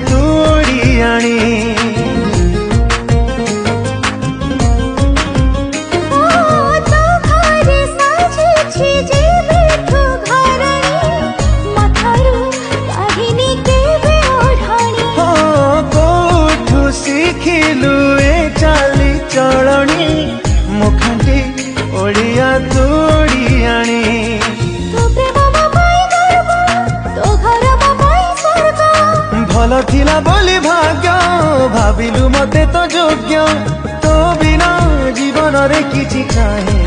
तू ओडियाणी शिखिलु ए चाली चलनी मुखाटी ओडिया तू ओडियाणी भल थिला बोली भाग्य भाविलु मते तो योग्य तो बिना जीवन रे किछि काहे